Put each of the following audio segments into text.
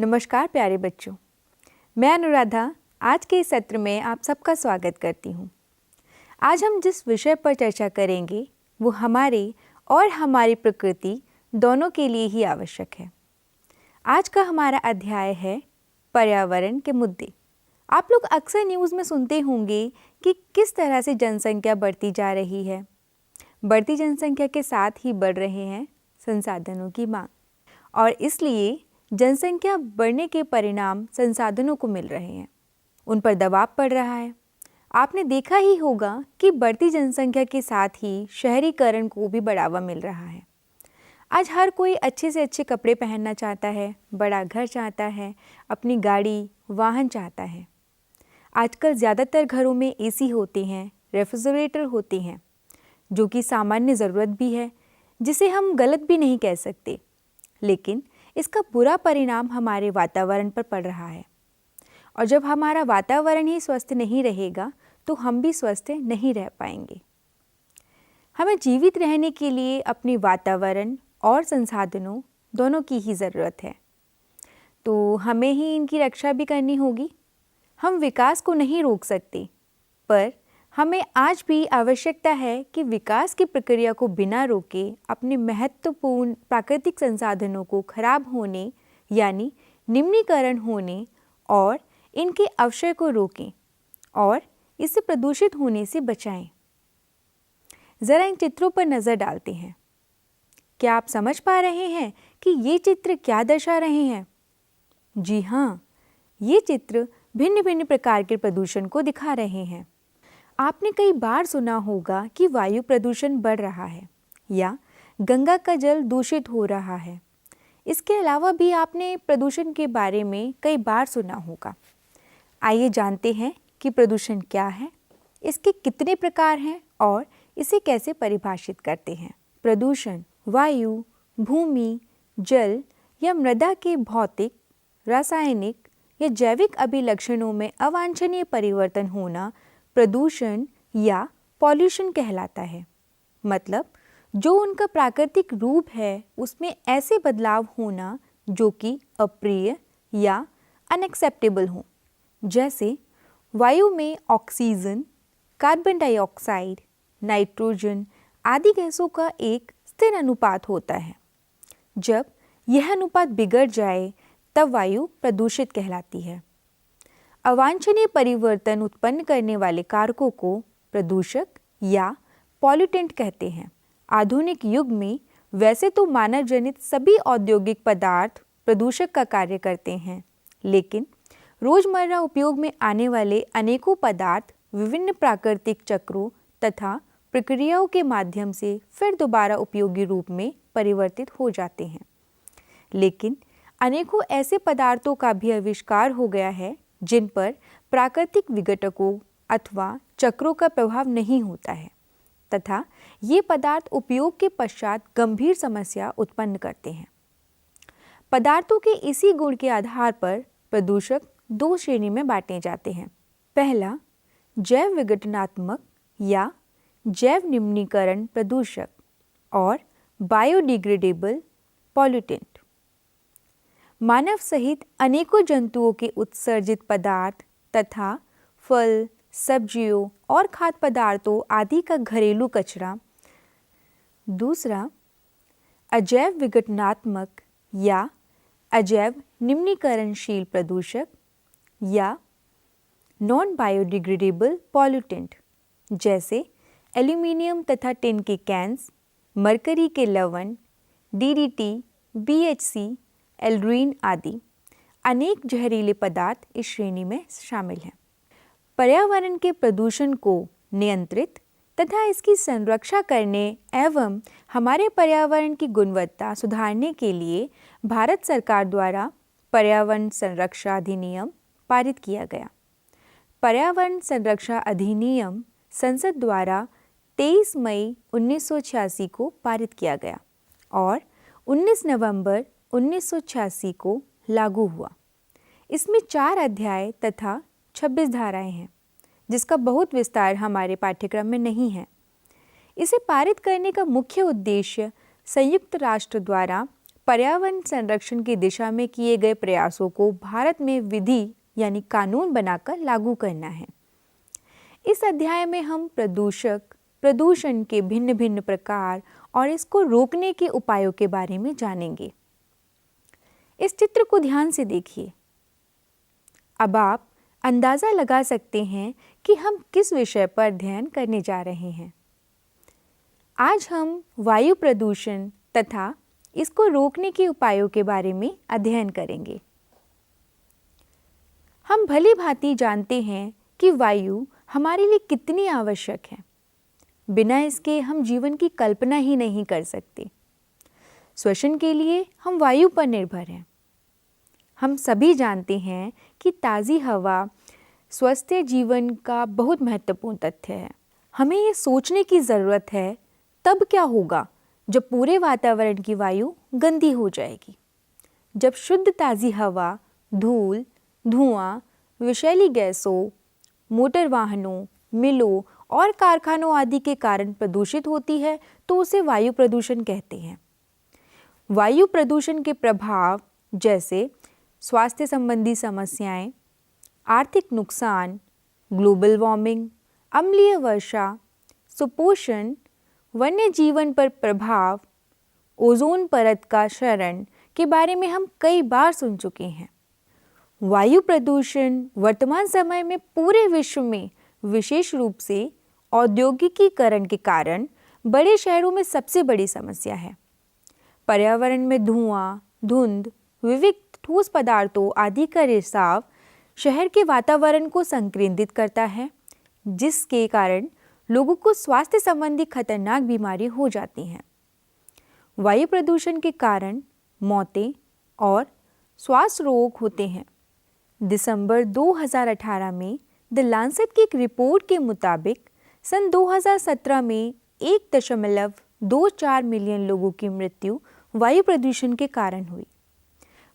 नमस्कार प्यारे बच्चों, मैं अनुराधा आज के इस सत्र में आप सबका स्वागत करती हूँ। आज हम जिस विषय पर चर्चा करेंगे वो हमारे और हमारी प्रकृति दोनों के लिए ही आवश्यक है। आज का हमारा अध्याय है पर्यावरण के मुद्दे। आप लोग अक्सर न्यूज़ में सुनते होंगे कि किस तरह से जनसंख्या बढ़ती जा रही है। बढ़ती जनसंख्या के साथ ही बढ़ रहे हैं संसाधनों की मांग, और इसलिए जनसंख्या बढ़ने के परिणाम संसाधनों को मिल रहे हैं, उन पर दबाव पड़ रहा है। आपने देखा ही होगा कि बढ़ती जनसंख्या के साथ ही शहरीकरण को भी बढ़ावा मिल रहा है। आज हर कोई अच्छे से अच्छे कपड़े पहनना चाहता है, बड़ा घर चाहता है, अपनी गाड़ी वाहन चाहता है। आजकल ज़्यादातर घरों में एसी होते हैं, रेफ्रिजरेटर होते हैं, जो कि सामान्य ज़रूरत भी है, जिसे हम गलत भी नहीं कह सकते, लेकिन इसका बुरा परिणाम हमारे वातावरण पर पड़ रहा है। और जब हमारा वातावरण ही स्वस्थ नहीं रहेगा तो हम भी स्वस्थ नहीं रह पाएंगे। हमें जीवित रहने के लिए अपने वातावरण और संसाधनों दोनों की ही ज़रूरत है, तो हमें ही इनकी रक्षा भी करनी होगी। हम विकास को नहीं रोक सकते, पर हमें आज भी आवश्यकता है कि विकास की प्रक्रिया को बिना रोके अपने महत्वपूर्ण प्राकृतिक संसाधनों को खराब होने यानी निम्नीकरण होने और इनके अवक्षय को रोकें और इसे प्रदूषित होने से बचाएं। ज़रा इन चित्रों पर नज़र डालते हैं। क्या आप समझ पा रहे हैं कि ये चित्र क्या दर्शा रहे हैं? जी हाँ, ये चित्र भिन्न भिन्न प्रकार के प्रदूषण को दिखा रहे हैं। आपने कई बार सुना होगा कि वायु प्रदूषण बढ़ रहा है या गंगा का जल दूषित हो रहा है। इसके अलावा भी आपने प्रदूषण के बारे में कई बार सुना होगा। आइए जानते हैं कि प्रदूषण क्या है, इसके कितने प्रकार हैं और इसे कैसे परिभाषित करते हैं। प्रदूषण वायु, भूमि, जल या मृदा के भौतिक, रासायनिक या जैविक अभिलक्षणों में अवांछनीय परिवर्तन होना प्रदूषण या पॉल्यूशन कहलाता है। मतलब जो उनका प्राकृतिक रूप है उसमें ऐसे बदलाव होना जो कि अप्रिय या अनएक्सेप्टेबल हो। जैसे वायु में ऑक्सीजन, कार्बन डाइऑक्साइड, नाइट्रोजन आदि गैसों का एक स्थिर अनुपात होता है। जब यह अनुपात बिगड़ जाए तब वायु प्रदूषित कहलाती है। अवांछनीय परिवर्तन उत्पन्न करने वाले कारकों को प्रदूषक या पॉल्यूटेंट कहते हैं। आधुनिक युग में वैसे तो मानव जनित सभी औद्योगिक पदार्थ प्रदूषक का कार्य करते हैं, लेकिन रोजमर्रा उपयोग में आने वाले अनेकों पदार्थ विभिन्न प्राकृतिक चक्रों तथा प्रक्रियाओं के माध्यम से फिर दोबारा उपयोगी रूप में परिवर्तित हो जाते हैं। लेकिन अनेकों ऐसे पदार्थों का भी आविष्कार हो गया है जिन पर प्राकृतिक विघटकों अथवा चक्रों का प्रभाव नहीं होता है तथा ये पदार्थ उपयोग के पश्चात गंभीर समस्या उत्पन्न करते हैं। पदार्थों के इसी गुण के आधार पर प्रदूषक दो श्रेणी में बांटे जाते हैं। पहला, जैव विघटनात्मक या जैव निम्नीकरण प्रदूषक और बायोडिग्रेडेबल पॉल्यूटेंट। मानव सहित अनेकों जंतुओं के उत्सर्जित पदार्थ तथा फल, सब्जियों और खाद्य पदार्थों आदि का घरेलू कचरा। दूसरा, अजैव विघटनात्मक या अजैव निम्नीकरणशील प्रदूषक या नॉन बायोडिग्रेडेबल पॉल्यूटेंट, जैसे एल्यूमिनियम तथा टिन के कैंस, मरकरी के लवण, DDT, BHC, एल्ड्रीन आदि अनेक जहरीले पदार्थ इस श्रेणी में शामिल हैं। पर्यावरण के प्रदूषण को नियंत्रित तथा इसकी संरक्षा करने एवं हमारे पर्यावरण की गुणवत्ता सुधारने के लिए भारत सरकार द्वारा पर्यावरण संरक्षा अधिनियम पारित किया गया। पर्यावरण संरक्षा अधिनियम संसद द्वारा 23 मई 1986 को पारित किया गया और 19 नवंबर 1986 को लागू हुआ। इसमें 4 अध्याय तथा 26 धाराएं हैं, जिसका बहुत विस्तार हमारे पाठ्यक्रम में नहीं है। इसे पारित करने का मुख्य उद्देश्य संयुक्त राष्ट्र द्वारा पर्यावरण संरक्षण की दिशा में किए गए प्रयासों को भारत में विधि यानी कानून बनाकर लागू करना है। इस अध्याय में हम प्रदूषण के भिन्न भिन्न प्रकार और इसको रोकने के उपायों के बारे में जानेंगे। इस चित्र को ध्यान से देखिए। अब आप अंदाज़ा लगा सकते हैं कि हम किस विषय पर अध्ययन करने जा रहे हैं। आज हम वायु प्रदूषण तथा इसको रोकने के उपायों के बारे में अध्ययन करेंगे। हम भली भांति जानते हैं कि वायु हमारे लिए कितनी आवश्यक है। बिना इसके हम जीवन की कल्पना ही नहीं कर सकते। श्वसन के लिए हम वायु पर निर्भर हैं। हम सभी जानते हैं कि ताज़ी हवा स्वस्थ जीवन का बहुत महत्वपूर्ण तथ्य है। हमें ये सोचने की ज़रूरत है तब क्या होगा जब पूरे वातावरण की वायु गंदी हो जाएगी, जब शुद्ध ताज़ी हवा धूल, धुआं, विषैली गैसों, मोटर वाहनों, मिलों और कारखानों आदि के कारण प्रदूषित होती है तो उसे वायु प्रदूषण कहते हैं। वायु प्रदूषण के प्रभाव जैसे स्वास्थ्य संबंधी समस्याएं, आर्थिक नुकसान, ग्लोबल वार्मिंग, अम्लीय वर्षा, सुपोषण, वन्य जीवन पर प्रभाव, ओजोन परत का क्षरण के बारे में हम कई बार सुन चुके हैं। वायु प्रदूषण वर्तमान समय में पूरे विश्व में विशेष रूप से औद्योगिकीकरण के कारण बड़े शहरों में सबसे बड़ी समस्या है। पर्यावरण में धुआं, धुंध, विविध ठोस पदार्थों आदि का रिसाव शहर के वातावरण को संकेंद्रित करता है, जिसके कारण लोगों को स्वास्थ्य संबंधी खतरनाक बीमारी हो जाती हैं। वायु प्रदूषण के कारण मौतें और श्वास रोग होते हैं। दिसंबर 2018 में द लांसेट की एक रिपोर्ट के मुताबिक सन 2017 में 1.24 मिलियन लोगों की मृत्यु वायु प्रदूषण के कारण हुई।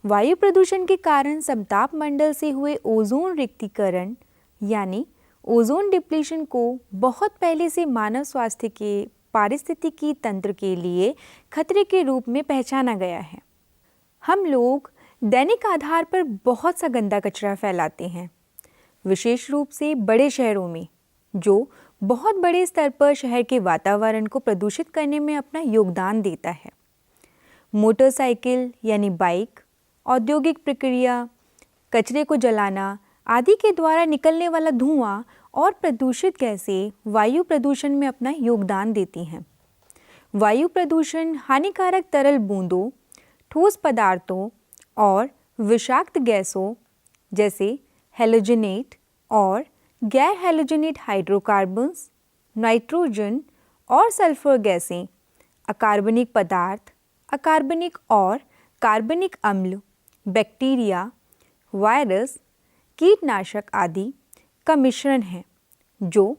वायु प्रदूषण के कारण समताप मंडल से हुए ओजोन रिक्तीकरण यानी ओजोन डिप्लीशन को बहुत पहले से मानव स्वास्थ्य के पारिस्थितिकी तंत्र के लिए खतरे के रूप में पहचाना गया है। हम लोग दैनिक आधार पर बहुत सा गंदा कचरा फैलाते हैं, विशेष रूप से बड़े शहरों में, जो बहुत बड़े स्तर पर शहर के वातावरण को प्रदूषित करने में अपना योगदान देता है। मोटरसाइकिल यानी बाइक, औद्योगिक प्रक्रिया, कचरे को जलाना आदि के द्वारा निकलने वाला धुआं और प्रदूषित गैसें वायु प्रदूषण में अपना योगदान देती हैं। वायु प्रदूषण हानिकारक तरल बूंदों, ठोस पदार्थों और विषाक्त गैसों जैसे हैलोजेनेट और गैर हैलोजेनेट हाइड्रोकार्बन्स, नाइट्रोजन और सल्फर गैसें, अकार्बनिक पदार्थ, अकार्बनिक और कार्बनिक अम्ल, बैक्टीरिया, वायरस, कीटनाशक आदि का मिश्रण है जो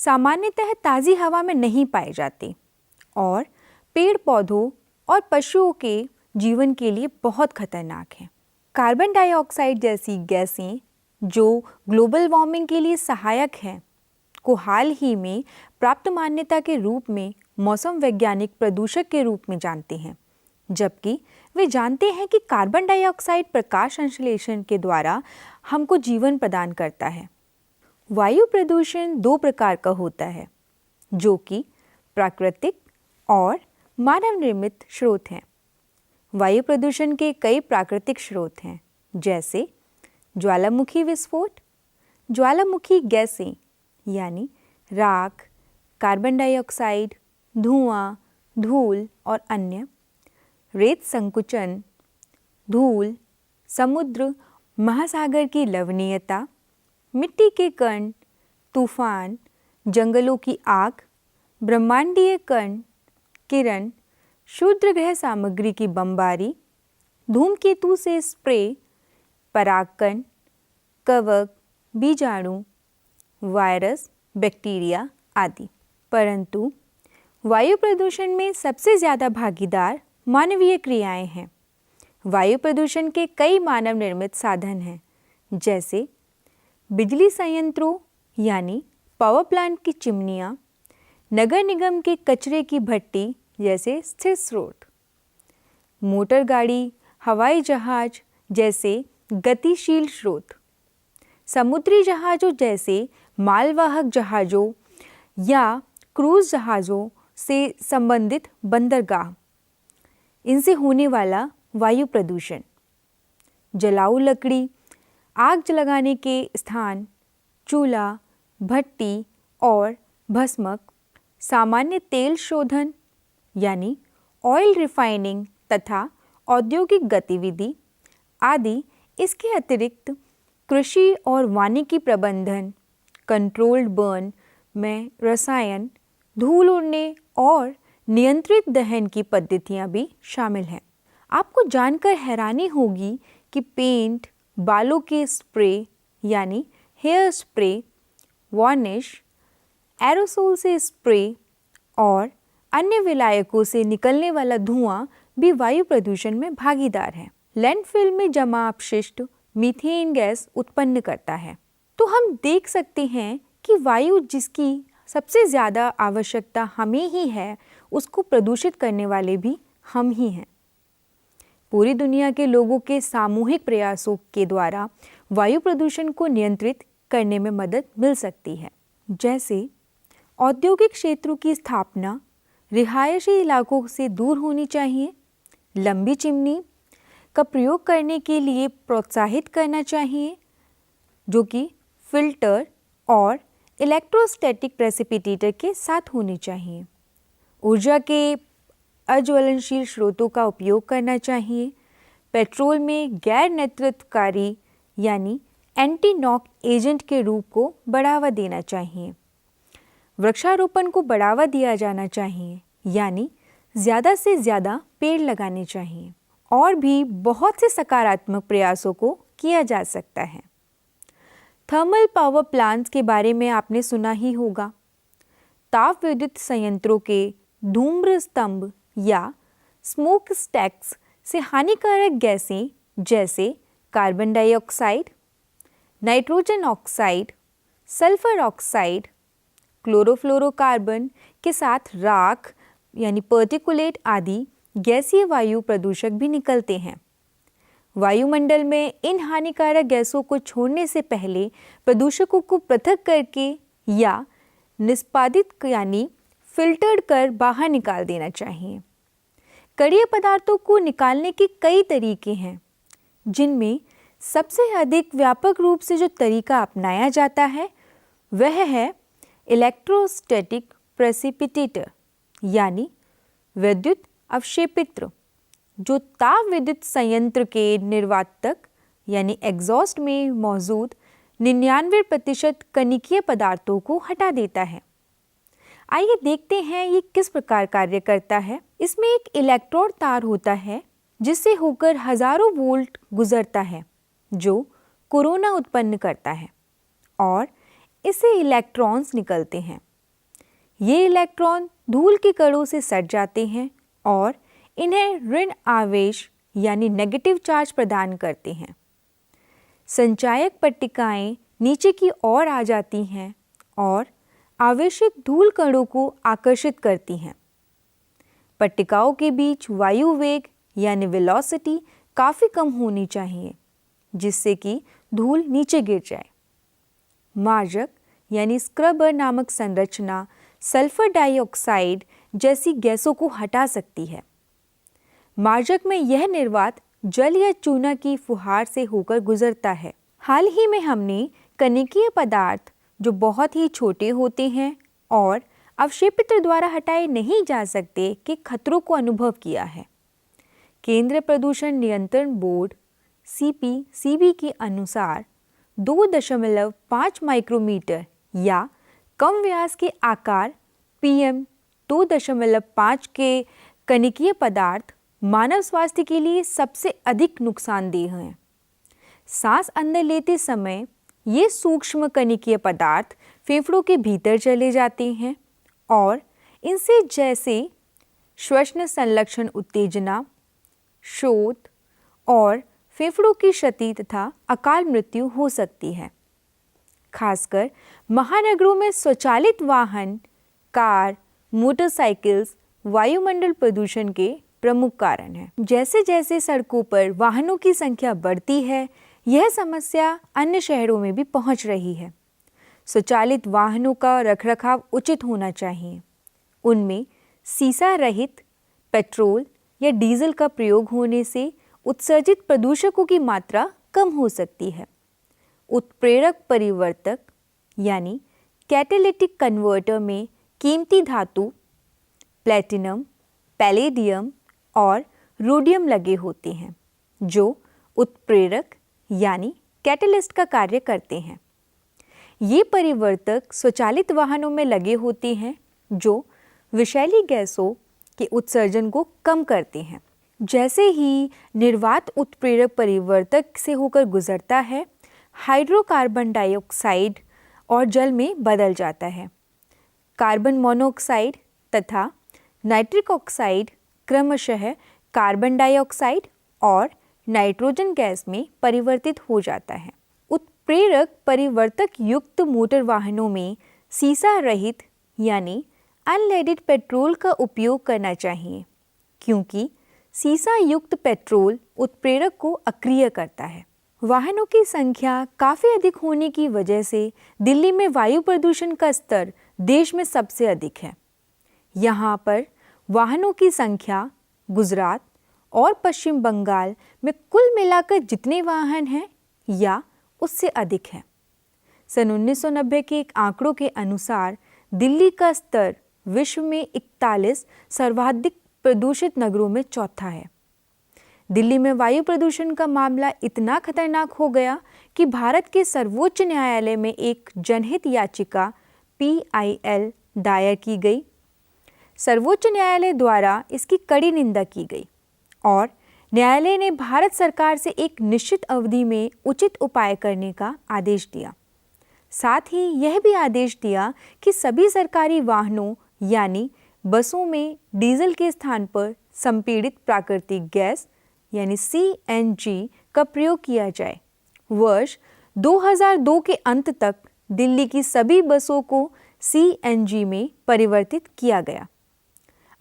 सामान्यतः ताज़ी हवा में नहीं पाए जाते और पेड़ पौधों और पशुओं के जीवन के लिए बहुत खतरनाक हैं। कार्बन डाइऑक्साइड जैसी गैसें जो ग्लोबल वार्मिंग के लिए सहायक हैं को हाल ही में प्राप्त मान्यता के रूप में मौसम वैज्ञानिक प्रदूषक के रूप में जानते हैं, जबकि वे जानते हैं कि कार्बन डाइऑक्साइड प्रकाश संश्लेषण के द्वारा हमको जीवन प्रदान करता है। वायु प्रदूषण 2 प्रकार का होता है, जो कि प्राकृतिक और मानव निर्मित स्रोत हैं। वायु प्रदूषण के कई प्राकृतिक स्रोत हैं, जैसे ज्वालामुखी विस्फोट, ज्वालामुखी गैसें यानी राख, कार्बन डाइऑक्साइड, धुआं, धूल और अन्य, रेत संकुचन, धूल, समुद्र महासागर की लवणीयता, मिट्टी के कण, तूफान, जंगलों की आग, ब्रह्मांडीय कण, किरण, क्षुद्र ग्रह सामग्री की बमबारी, धूमकेतु से स्प्रे, परागकण, कवक, बीजाणु, वायरस, बैक्टीरिया आदि। परंतु वायु प्रदूषण में सबसे ज़्यादा भागीदार मानवीय क्रियाएं हैं। वायु प्रदूषण के कई मानव निर्मित साधन हैं, जैसे बिजली संयंत्रों यानी पावर प्लांट की चिमनियाँ, नगर निगम के कचरे की भट्टी जैसे स्थिर स्रोत, मोटर गाड़ी, हवाई जहाज जैसे गतिशील स्रोत, समुद्री जहाज़ों जैसे मालवाहक जहाज़ों या क्रूज़ जहाज़ों से संबंधित बंदरगाह, इनसे होने वाला वायु प्रदूषण, जलाऊ लकड़ी, आग लगाने के स्थान, चूल्हा, भट्टी और भस्मक, सामान्य तेल शोधन यानी ऑयल रिफाइनिंग तथा औद्योगिक गतिविधि आदि। इसके अतिरिक्त कृषि और वानिकी प्रबंधन, कंट्रोल्ड बर्न में रसायन, धूल उड़ने और नियंत्रित दहन की पद्धतियां भी शामिल हैं। आपको जानकर हैरानी होगी कि पेंट, बालों के स्प्रे यानी हेयर स्प्रे, वार्निश, एरोसोल से स्प्रे और अन्य विलायकों से निकलने वाला धुआं भी वायु प्रदूषण में भागीदार है। लैंडफिल में जमा अपशिष्ट मीथेन गैस उत्पन्न करता है। तो हम देख सकते हैं कि वायु जिसकी सबसे ज़्यादा आवश्यकता हमें ही है, उसको प्रदूषित करने वाले भी हम ही हैं। पूरी दुनिया के लोगों के सामूहिक प्रयासों के द्वारा वायु प्रदूषण को नियंत्रित करने में मदद मिल सकती है, जैसे औद्योगिक क्षेत्रों की स्थापना रिहायशी इलाकों से दूर होनी चाहिए, लंबी चिमनी का प्रयोग करने के लिए प्रोत्साहित करना चाहिए, जो कि फिल्टर और इलेक्ट्रोस्टैटिक प्रेसिपिटेटर के साथ होनी चाहिए। ऊर्जा के अज्वलनशील स्रोतों का उपयोग करना चाहिए। पेट्रोल में गैर नेतृत्वकारी यानी एंटी नॉक एजेंट के रूप को बढ़ावा देना चाहिए। वृक्षारोपण को बढ़ावा दिया जाना चाहिए, यानी ज़्यादा से ज़्यादा पेड़ लगाने चाहिए। और भी बहुत से सकारात्मक प्रयासों को किया जा सकता है। थर्मल पावर प्लांट्स के बारे में आपने सुना ही होगा। ताप विद्युत संयंत्रों के धूम्र स्तंभ या स्मोक स्टैक्स से हानिकारक गैसें जैसे carbon dioxide, nitrogen oxide, sulphur oxide, chlorofluorocarbon के साथ राख यानी पर्टिकुलेट आदि गैसीय वायु प्रदूषक भी निकलते हैं। वायुमंडल में इन हानिकारक गैसों को छोड़ने से पहले प्रदूषकों को पृथक करके या निष्पादित यानी फिल्टर्ड कर बाहर निकाल देना चाहिए। कड़िए पदार्थों को निकालने के कई तरीके हैं, जिनमें सबसे अधिक व्यापक रूप से जो तरीका अपनाया जाता है वह है इलेक्ट्रोस्टैटिक प्रेसिपिटेटर यानी विद्युत अवक्षेपित्र, जो ताप विद्युत संयंत्र के निर्वातक यानी एग्जॉस्ट में मौजूद 99% कणिकीय पदार्थों को हटा देता है। आइए देखते हैं ये किस प्रकार कार्य करता है। इसमें एक इलेक्ट्रोड तार होता है जिससे होकर हजारों वोल्ट गुजरता है, जो कोरोना उत्पन्न करता है और इससे इलेक्ट्रॉन्स निकलते हैं। ये इलेक्ट्रॉन धूल के कणों से सट जाते हैं और इन्हें ऋण आवेश यानी नेगेटिव चार्ज प्रदान करते हैं। संचायक पट्टिकाएं नीचे की ओर आ जाती हैं और आवेशित धूल कणों को आकर्षित करती हैं। पट्टिकाओं के बीच वायु वेग यानी वेलोसिटी काफ़ी कम होनी चाहिए, जिससे कि धूल नीचे गिर जाए। मार्जक यानी स्क्रबर नामक संरचना सल्फर डाइऑक्साइड जैसी गैसों को हटा सकती है। मार्जक में यह निर्वात जल या चूना की फुहार से होकर गुजरता है। हाल ही में हमने कणिकीय पदार्थ जो बहुत ही छोटे होते हैं और अवक्षेपित्र द्वारा हटाए नहीं जा सकते के खतरों को अनुभव किया है। केंद्रीय प्रदूषण नियंत्रण बोर्ड CPCB के अनुसार 2.5 माइक्रोमीटर या कम व्यास के आकार PM 2.5 के कणिकीय पदार्थ मानव स्वास्थ्य के लिए सबसे अधिक नुकसानदेह हैं। सांस अंदर लेते समय ये सूक्ष्म कणिकीय पदार्थ फेफड़ों के भीतर चले जाते हैं और इनसे जैसे श्वसन संलक्षण उत्तेजना, शोथ और फेफड़ों की क्षति तथा अकाल मृत्यु हो सकती है। खासकर महानगरों में स्वचालित वाहन, कार, मोटरसाइकिल्स वायुमंडल प्रदूषण के प्रमुख कारण है। जैसे जैसे सड़कों पर वाहनों की संख्या बढ़ती है, यह समस्या अन्य शहरों में भी पहुंच रही है। स्वचालित वाहनों का रखरखाव उचित होना चाहिए। उनमें सीसा रहित पेट्रोल या डीजल का प्रयोग होने से उत्सर्जित प्रदूषकों की मात्रा कम हो सकती है। उत्प्रेरक परिवर्तक यानी कैटालिटिक कन्वर्टर में कीमती धातु प्लैटिनम, पैलेडियम और रोडियम लगे होते हैं, जो उत्प्रेरक यानी कैटलिस्ट का कार्य करते हैं। ये परिवर्तक स्वचालित वाहनों में लगे होते हैं, जो विषैली गैसों के उत्सर्जन को कम करते हैं। जैसे ही निर्वात उत्प्रेरक परिवर्तक से होकर गुजरता है, हाइड्रोकार्बन डाइऑक्साइड और जल में बदल जाता है। कार्बन मोनोऑक्साइड तथा नाइट्रिक ऑक्साइड क्रमशः कार्बन डाइऑक्साइड और नाइट्रोजन गैस में परिवर्तित हो जाता है। उत्प्रेरक परिवर्तक युक्त मोटर वाहनों में सीसा रहित यानी अनलेडेड पेट्रोल का उपयोग करना चाहिए, क्योंकि सीसा युक्त पेट्रोल उत्प्रेरक को अक्रिय करता है। वाहनों की संख्या काफ़ी अधिक होने की वजह से दिल्ली में वायु प्रदूषण का स्तर देश में सबसे अधिक है। यहाँ पर वाहनों की संख्या गुजरात और पश्चिम बंगाल में कुल मिलाकर जितने वाहन हैं या उससे अधिक है। सन 1990 के एक आंकड़ों के अनुसार दिल्ली का स्तर विश्व में 41 सर्वाधिक प्रदूषित नगरों में चौथा है। दिल्ली में वायु प्रदूषण का मामला इतना खतरनाक हो गया कि भारत के सर्वोच्च न्यायालय में एक जनहित याचिका PIL दायर की गई। सर्वोच्च न्यायालय द्वारा इसकी कड़ी निंदा की गई और न्यायालय ने भारत सरकार से एक निश्चित अवधि में उचित उपाय करने का आदेश दिया। साथ ही यह भी आदेश दिया कि सभी सरकारी वाहनों यानी बसों में डीजल के स्थान पर संपीड़ित प्राकृतिक गैस यानी CNG का प्रयोग किया जाए। वर्ष 2002 के अंत तक दिल्ली की सभी बसों को CNG में परिवर्तित किया गया।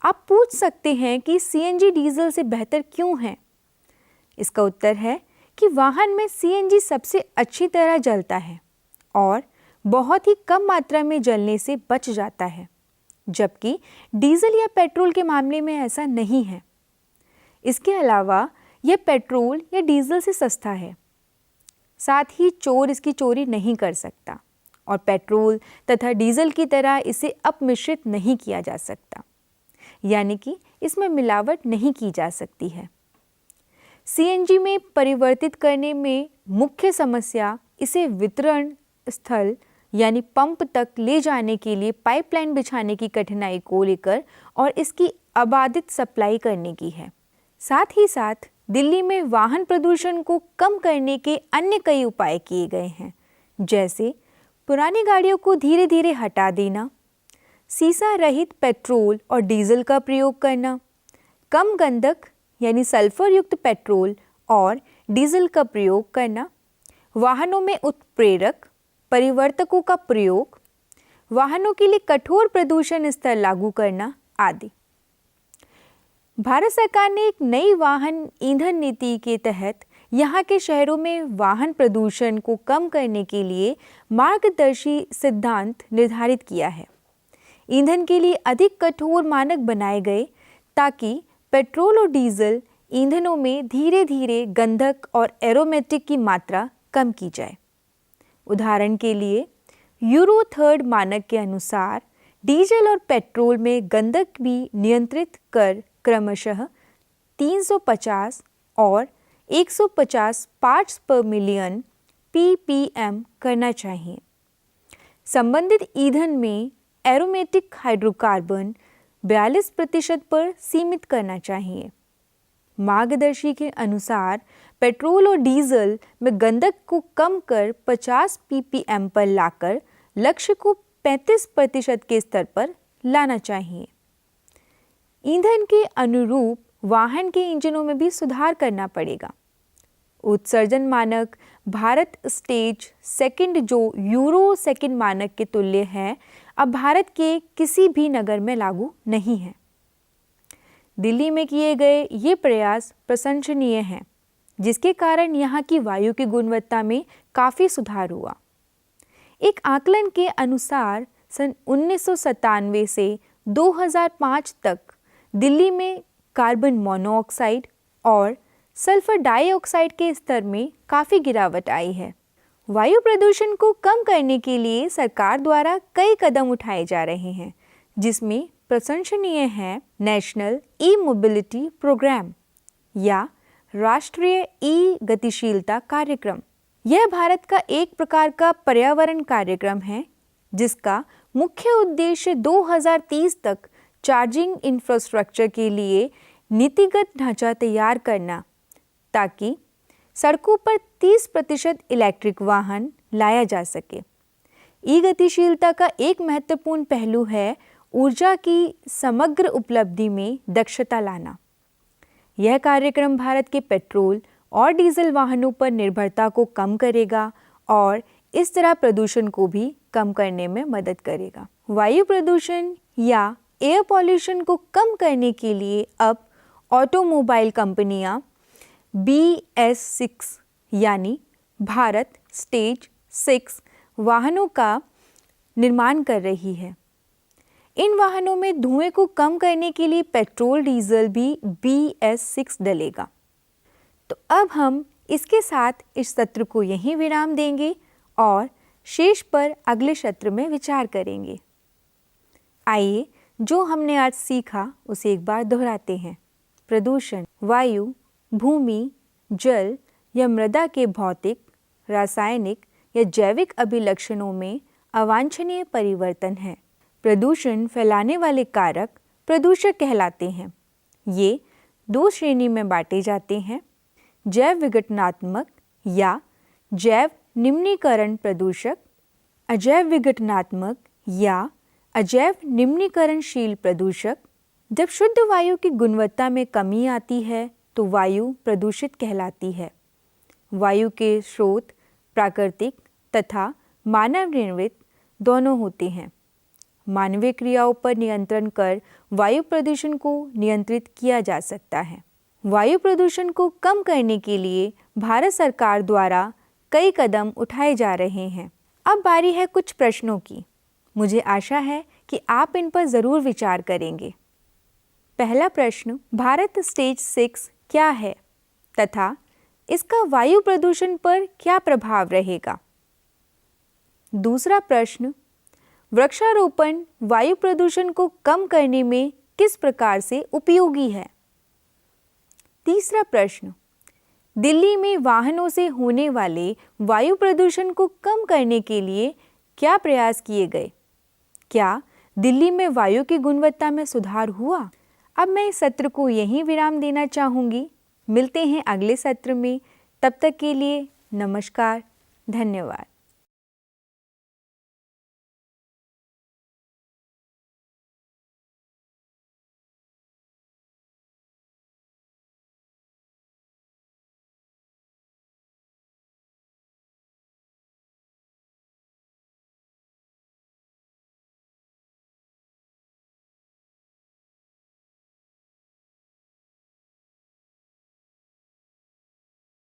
आप पूछ सकते हैं कि CNG डीजल से बेहतर क्यों है? इसका उत्तर है कि वाहन में CNG सबसे अच्छी तरह जलता है और बहुत ही कम मात्रा में जलने से बच जाता है, जबकि डीजल या पेट्रोल के मामले में ऐसा नहीं है। इसके अलावा यह पेट्रोल या डीजल से सस्ता है। साथ ही चोर इसकी चोरी नहीं कर सकता और पेट्रोल तथा डीजल की तरह इसे अपमिश्रित नहीं किया जा सकता, यानी कि इसमें मिलावट नहीं की जा सकती है। CNG में परिवर्तित करने में मुख्य समस्या इसे वितरण स्थल यानी पंप तक ले जाने के लिए पाइपलाइन बिछाने की कठिनाई को लेकर और इसकी अबाधित सप्लाई करने की है। साथ ही साथ दिल्ली में वाहन प्रदूषण को कम करने के अन्य कई उपाय किए गए हैं, जैसे पुरानी गाड़ियों को धीरे धीरे हटा देना, सीसा रहित पेट्रोल और डीजल का प्रयोग करना, कम गंधक यानी सल्फर युक्त पेट्रोल और डीजल का प्रयोग करना, वाहनों में उत्प्रेरक परिवर्तकों का प्रयोग, वाहनों के लिए कठोर प्रदूषण स्तर लागू करना आदि। भारत सरकार ने एक नई वाहन ईंधन नीति के तहत यहाँ के शहरों में वाहन प्रदूषण को कम करने के लिए मार्गदर्शी सिद्धांत निर्धारित किया है। ईंधन के लिए अधिक कठोर मानक बनाए गए ताकि पेट्रोल और डीजल ईंधनों में धीरे धीरे गंधक और एरोमेटिक की मात्रा कम की जाए। उदाहरण के लिए यूरो 3 मानक के अनुसार डीजल और पेट्रोल में गंधक भी नियंत्रित कर क्रमशः 350 और 150 पार्ट्स पर मिलियन ppm करना चाहिए। संबंधित ईंधन में एरोमेटिक हाइड्रोकार्बन 42% पर सीमित करना चाहिए। मार्गदर्शी के अनुसार पेट्रोल और डीजल में गंधक को कम कर 50 ppm पर लाकर लक्ष्य को 35% के स्तर पर लाना चाहिए। ईंधन के अनुरूप वाहन के इंजनों में भी सुधार करना पड़ेगा। उत्सर्जन मानक भारत स्टेज 2 जो यूरो 2 मानक के तुल्य है, अब भारत के किसी भी नगर में लागू नहीं है। दिल्ली में किए गए ये प्रयास प्रशंसनीय हैं, जिसके कारण यहाँ की वायु की गुणवत्ता में काफ़ी सुधार हुआ। एक आकलन के अनुसार सन 1997 से 2005 तक दिल्ली में कार्बन मोनोऑक्साइड और सल्फर डाइऑक्साइड के स्तर में काफ़ी गिरावट आई है। वायु प्रदूषण को कम करने के लिए सरकार द्वारा कई कदम उठाए जा रहे हैं, जिसमें प्रशंसनीय है नेशनल ई मोबिलिटी प्रोग्राम या राष्ट्रीय ई गतिशीलता कार्यक्रम। यह भारत का एक प्रकार का पर्यावरण कार्यक्रम है, जिसका मुख्य उद्देश्य 2030 तक चार्जिंग इंफ्रास्ट्रक्चर के लिए नीतिगत ढांचा तैयार करना, ताकि सड़कों पर 30% इलेक्ट्रिक वाहन लाया जा सके। ई गतिशीलता का एक महत्वपूर्ण पहलू है ऊर्जा की समग्र उपलब्धि में दक्षता लाना। यह कार्यक्रम भारत के पेट्रोल और डीजल वाहनों पर निर्भरता को कम करेगा और इस तरह प्रदूषण को भी कम करने में मदद करेगा। वायु प्रदूषण या एयर पॉल्यूशन को कम करने के लिए अब ऑटोमोबाइल कंपनियां BS6 यानी भारत स्टेज 6 वाहनों का निर्माण कर रही है। इन वाहनों में धुएं को कम करने के लिए पेट्रोल डीजल भी BS6 डलेगा। तो अब हम इसके साथ इस सत्र को यहीं विराम देंगे और शेष पर अगले सत्र में विचार करेंगे। आइए जो हमने आज सीखा उसे एक बार दोहराते हैं। प्रदूषण वायु, भूमि, जल या मृदा के भौतिक, रासायनिक या जैविक अभिलक्षणों में अवांछनीय परिवर्तन है। प्रदूषण फैलाने वाले कारक प्रदूषक कहलाते हैं। ये दो श्रेणी में बांटे जाते हैं: जैव विघटनात्मक या जैव निम्नीकरण प्रदूषक, अजैव विघटनात्मक या अजैव निम्नीकरणशील प्रदूषक। जब शुद्ध वायु की गुणवत्ता में कमी आती है तो वायु प्रदूषित कहलाती है। वायु के स्रोत प्राकृतिक तथा मानव निर्मित दोनों होते हैं। मानवीय क्रियाओं पर नियंत्रण कर वायु प्रदूषण को नियंत्रित किया जा सकता है। वायु प्रदूषण को कम करने के लिए भारत सरकार द्वारा कई कदम उठाए जा रहे हैं। अब बारी है कुछ प्रश्नों की। मुझे आशा है कि आप इन पर ज़रूर विचार करेंगे। पहला प्रश्न, भारत स्टेज 6 क्या है तथा इसका वायु प्रदूषण पर क्या प्रभाव रहेगा? दूसरा प्रश्न, वृक्षारोपण वायु प्रदूषण को कम करने में किस प्रकार से उपयोगी है? तीसरा प्रश्न, दिल्ली में वाहनों से होने वाले वायु प्रदूषण को कम करने के लिए क्या प्रयास किए गए? क्या दिल्ली में वायु की गुणवत्ता में सुधार हुआ? अब मैं इस सत्र को यहीं विराम देना चाहूँगी। मिलते हैं अगले सत्र में। तब तक के लिए नमस्कार, धन्यवाद।